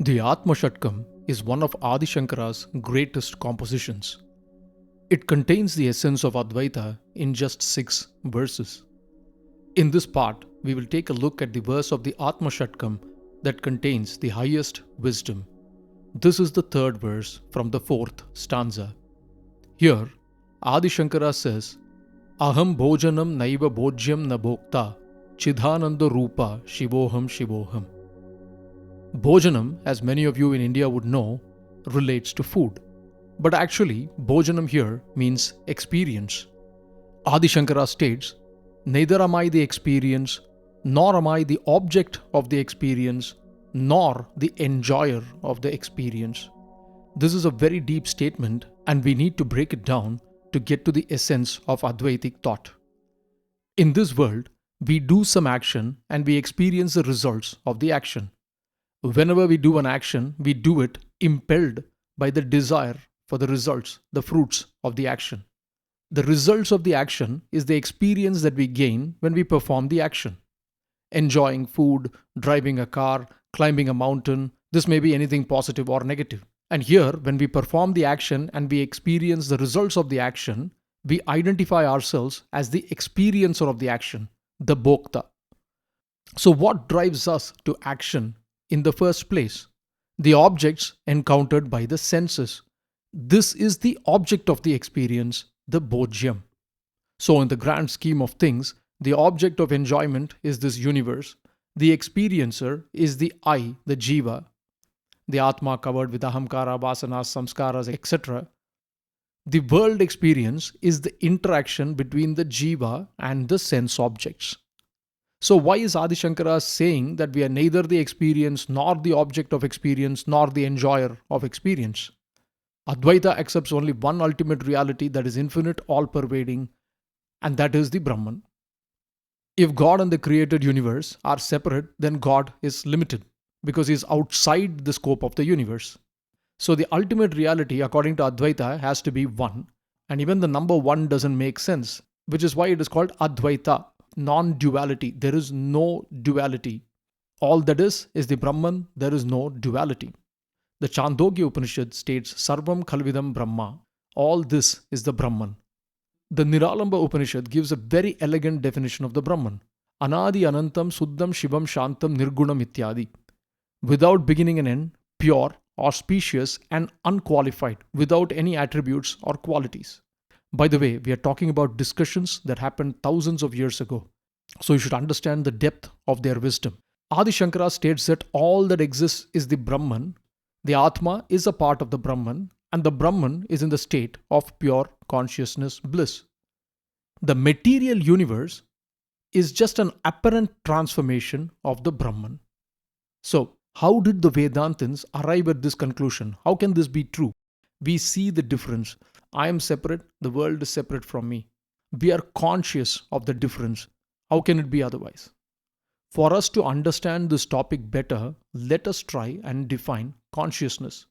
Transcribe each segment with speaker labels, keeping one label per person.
Speaker 1: The Atma Shatkam is one of Adi Shankara's greatest compositions. It contains the essence of Advaita in just 6 verses. In this part, we will take a look at the verse of the Atma Shatkam that contains the highest wisdom. This is the third verse from the fourth stanza. Here, Adi Shankara says, Aham bhojanam naiva bhojyam na bhokta, chidhananda rupa shivoham shivoham. Bhojanam, as many of you in India would know, relates to food. But actually, bhojanam here means experience. Adi Shankara states, neither am I the experience, nor am I the object of the experience, nor the enjoyer of the experience. This is a very deep statement, and we need to break it down to get to the essence of Advaithic thought. In this world, we do some action and we experience the results of the action. Whenever we do an action, we do it impelled by the desire for the results, the fruits of the action. The results of the action is the experience that we gain when we perform the action. Enjoying food, driving a car, climbing a mountain, this may be anything positive or negative. And here, when we perform the action and we experience the results of the action, we identify ourselves as the experiencer of the action, the bhokta. So what drives us to action in the first place? The objects encountered by the senses. This is the object of the experience, the bhojyam. So in the grand scheme of things, the object of enjoyment is this universe. The experiencer is the I, the jiva, the atma covered with ahamkara, vasanas, samskaras, etc. The world experience is the interaction between the jiva and the sense objects. So why is Adi Shankara saying that we are neither the experience, nor the object of experience, nor the enjoyer of experience? Advaita accepts only one ultimate reality that is infinite, all-pervading, and that is the Brahman. If God and the created universe are separate, then God is limited because he is outside the scope of the universe. So the ultimate reality, according to Advaita, has to be one, and even the number one doesn't make sense, which is why it is called Advaita, non-duality. There is no duality. All that is the Brahman, there is no duality. The Chandogya Upanishad states, Sarvam Khalvidam Brahma. All this is the Brahman. The Niralamba Upanishad gives a very elegant definition of the Brahman. Anadi Anantam Suddham Shivam Shantam Nirgunam Ityadi. Without beginning and end, pure, auspicious and unqualified, without any attributes or qualities. By the way, we are talking about discussions that happened thousands of years ago. So you should understand the depth of their wisdom. Adi Shankara states that all that exists is the Brahman. The Atma is a part of the Brahman, and the Brahman is in the state of pure consciousness bliss. The material universe is just an apparent transformation of the Brahman. So, how did the Vedantins arrive at this conclusion? How can this be true? We see the difference. I am separate, the world is separate from me. We are conscious of the difference. How can it be otherwise? For us to understand this topic better, let us try and define consciousness.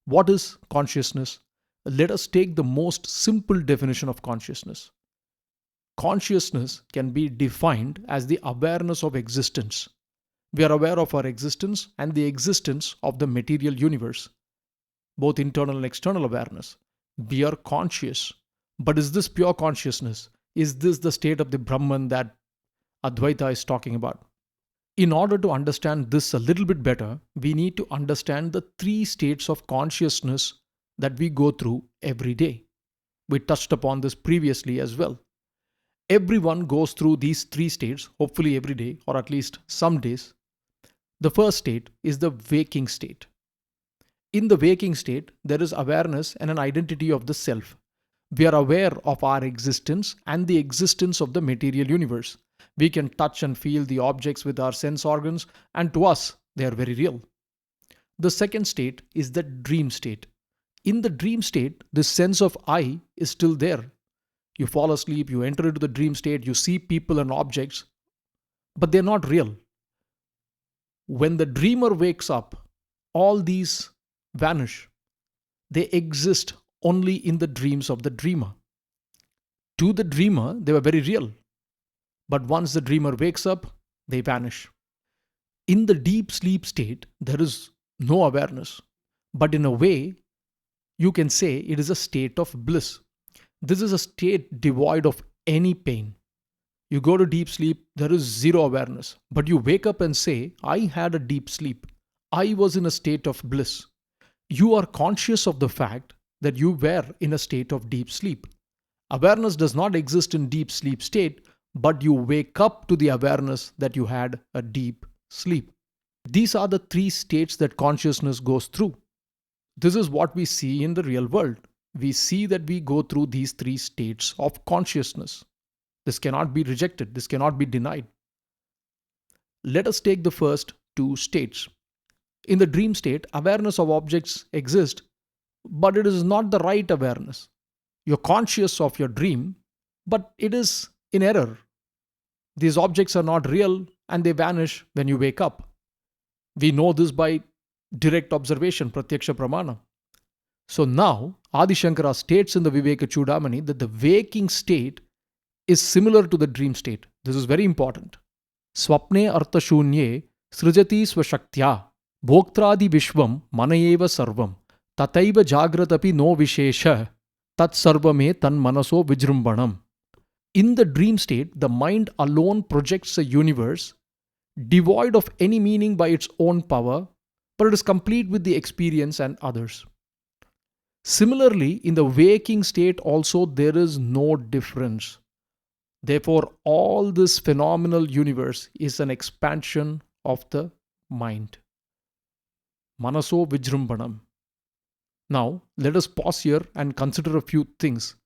Speaker 1: What is consciousness? Let us take the most simple definition of consciousness. Consciousness can be defined as the awareness of existence. We are aware of our existence and the existence of the material universe, both internal and external awareness. We are conscious. But is this pure consciousness? Is this the state of the Brahman that Advaita is talking about? In order to understand this a little bit better, we need to understand the 3 states of consciousness that we go through every day. We touched upon this previously as well. Everyone goes through these 3 states, hopefully every day, or at least some days. The first state is the waking state. In the waking state, there is awareness and an identity of the self. We are aware of our existence and the existence of the material universe. We can touch and feel the objects with our sense organs, and to us, they are very real. The second state is the dream state. In the dream state, the sense of I is still there. You fall asleep, you enter into the dream state, you see people and objects, but they're not real. When the dreamer wakes up, all these vanish. They exist only in the dreams of the dreamer. To the dreamer, they were very real. But once the dreamer wakes up, they vanish. In the deep sleep state, there is no awareness. But in a way, you can say it is a state of bliss. This is a state devoid of any pain. You go to deep sleep, there is zero awareness. But you wake up and say, I had a deep sleep. I was in a state of bliss. You are conscious of the fact that you were in a state of deep sleep. Awareness does not exist in deep sleep state, but you wake up to the awareness that you had a deep sleep. These are the three states that consciousness goes through. This is what we see in the real world. We see that we go through these three states of consciousness. This cannot be rejected, this cannot be denied. Let us take the first two states. In the dream state, awareness of objects exists, but it is not the right awareness. You're conscious of your dream, but it is in error. These objects are not real and they vanish when you wake up. We know this by direct observation, pratyaksha pramana. So now, Adi Shankara states in the Viveka Chudamani that the waking state is similar to the dream state. This is very important. Swapne artha shunye srijati swashaktya bhoktradi vishvam manayeva sarvam tataiva jagratapi no vishesha tat sarvame tan manaso vijrumbanam. In the dream state, the mind alone projects a universe devoid of any meaning by its own power, but it is complete with the experience and others. Similarly, in the waking state also there is no difference. Therefore, all this phenomenal universe is an expansion of the mind. Manaso Vijrumbanam. Now, let us pause here and consider a few things,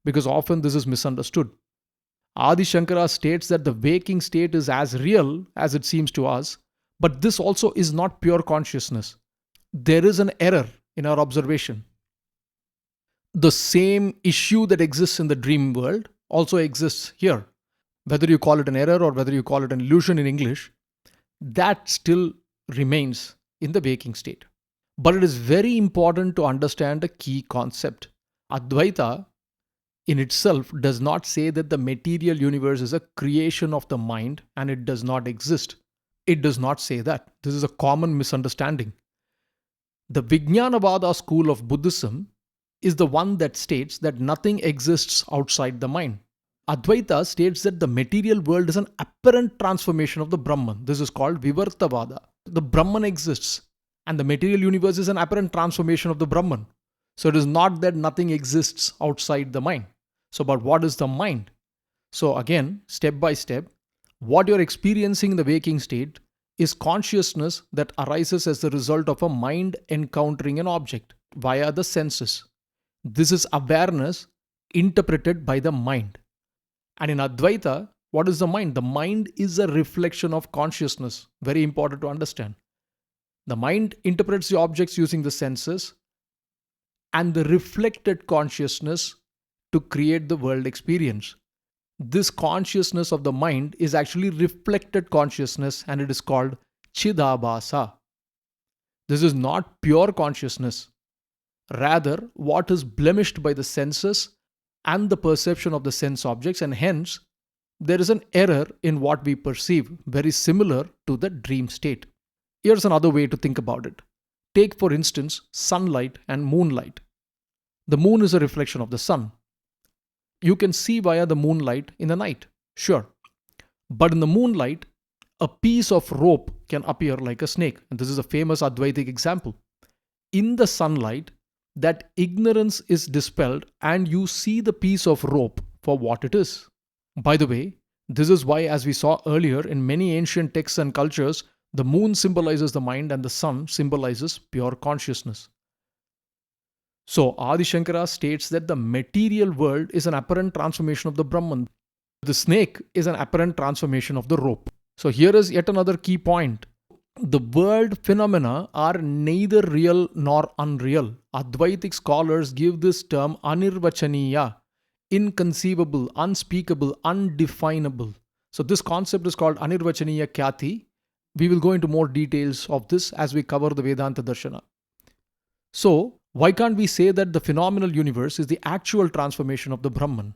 Speaker 1: because often this is misunderstood. Adi Shankara states that the waking state is as real as it seems to us, but this also is not pure consciousness. There is an error in our observation. The same issue that exists in the dream world also exists here. Whether you call it an error or whether you call it an illusion in English, that still remains in the waking state. But it is very important to understand a key concept. Advaita in itself does not say that the material universe is a creation of the mind and it does not exist. It does not say that. This is a common misunderstanding. The Vijnanavada school of Buddhism is the one that states that nothing exists outside the mind. Advaita states that the material world is an apparent transformation of the Brahman. This is called Vivartavada. The Brahman exists and the material universe is an apparent transformation of the Brahman. So it is not that nothing exists outside the mind. So, but what is the mind? So again, step by step, what you're experiencing in the waking state is consciousness that arises as the result of a mind encountering an object via the senses. This is awareness interpreted by the mind. And in Advaita, what is the mind? The mind is a reflection of consciousness. Very important to understand. The mind interprets the objects using the senses and the reflected consciousness to create the world experience. This consciousness of the mind is actually reflected consciousness and it is called Chidabhasa. This is not pure consciousness. Rather, what is blemished by the senses and the perception of the sense objects, and hence, there is an error in what we perceive, very similar to the dream state. Here's another way to think about it. Take, for instance, sunlight and moonlight. The moon is a reflection of the sun. You can see via the moonlight in the night, sure. But in the moonlight, a piece of rope can appear like a snake. And this is a famous Advaithic example. In the sunlight, that ignorance is dispelled and you see the piece of rope for what it is. By the way, this is why, as we saw earlier, in many ancient texts and cultures, the moon symbolizes the mind and the sun symbolizes pure consciousness. So, Adi Shankara states that the material world is an apparent transformation of the Brahman. The snake is an apparent transformation of the rope. So, here is yet another key point. The world phenomena are neither real nor unreal. Advaitic scholars give this term anirvachaniya, inconceivable, unspeakable, undefinable. So, this concept is called anirvachaniya khyati. We will go into more details of this as we cover the Vedanta Darshana. So, why can't we say that the phenomenal universe is the actual transformation of the Brahman?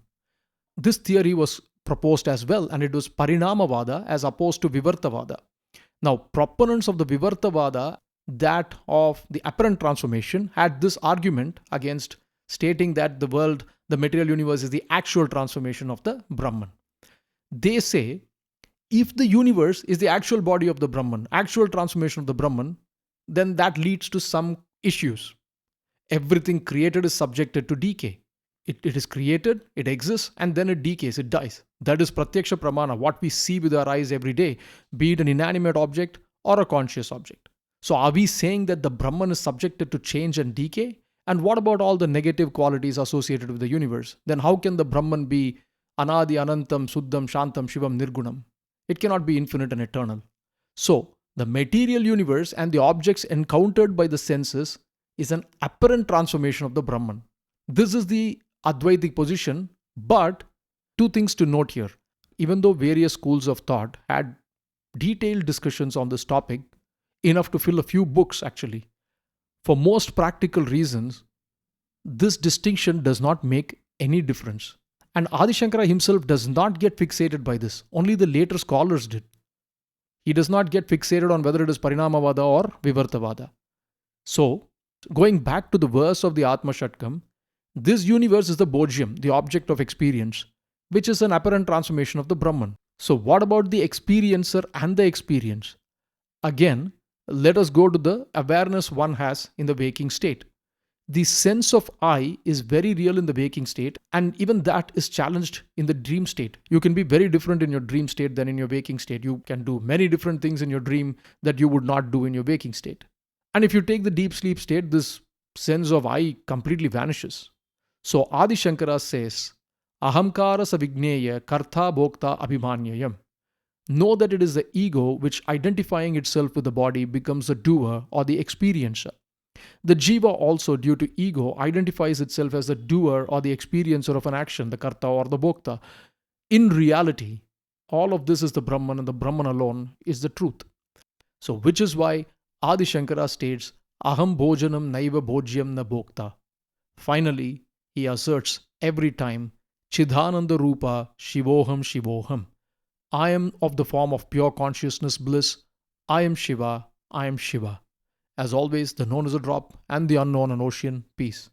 Speaker 1: This theory was proposed as well, and it was Parinamavada as opposed to Vivartavada. Now, proponents of the Vivartavada that of the apparent transformation, had this argument against stating that the world, the material universe, is the actual transformation of the Brahman. They say if the universe is the actual body of the Brahman, actual transformation of the Brahman, then that leads to some issues. Everything created is subjected to decay. It is created, it exists, and then it decays, it dies. That is pratyaksha pramana, what we see with our eyes every day, be it an inanimate object or a conscious object. So, are we saying that the Brahman is subjected to change and decay? And what about all the negative qualities associated with the universe? Then, how can the Brahman be Anadi, Anantam, Suddham, Shantam, Shivam, Nirgunam? It cannot be infinite and eternal. So, the material universe and the objects encountered by the senses is an apparent transformation of the Brahman. This is the Advaithic position, but two things to note here. Even though various schools of thought had detailed discussions on this topic, enough to fill a few books actually, for most practical reasons, this distinction does not make any difference. And Adi Shankara himself does not get fixated by this. Only the later scholars did. He does not get fixated on whether it is Parinamavada or Vivartavada. So, going back to the verse of the Atma Shatkam, this universe is the Bojyam, the object of experience, which is an apparent transformation of the Brahman. So, what about the experiencer and the experience? Again, let us go to the awareness one has in the waking state. The sense of I is very real in the waking state, and even that is challenged in the dream state. You can be very different in your dream state than in your waking state. You can do many different things in your dream that you would not do in your waking state. And if you take the deep sleep state, this sense of I completely vanishes. So Adi Shankara says, Ahamkara savigneya kartha bhokta abhimanyayam. Know that it is the ego which, identifying itself with the body, becomes the doer or the experiencer. The jiva also, due to ego, identifies itself as the doer or the experiencer of an action, the karta or the bhokta. In reality, all of this is the Brahman, and the Brahman alone is the truth. So, which is why Adi Shankara states, Aham bhojanam naiva bhojyam na bhokta. Finally, he asserts every time, Chidhananda Rupa Shivoham Shivoham. I am of the form of pure consciousness bliss. I am Shiva. I am Shiva. As always, the known is a drop and the unknown an ocean. Peace.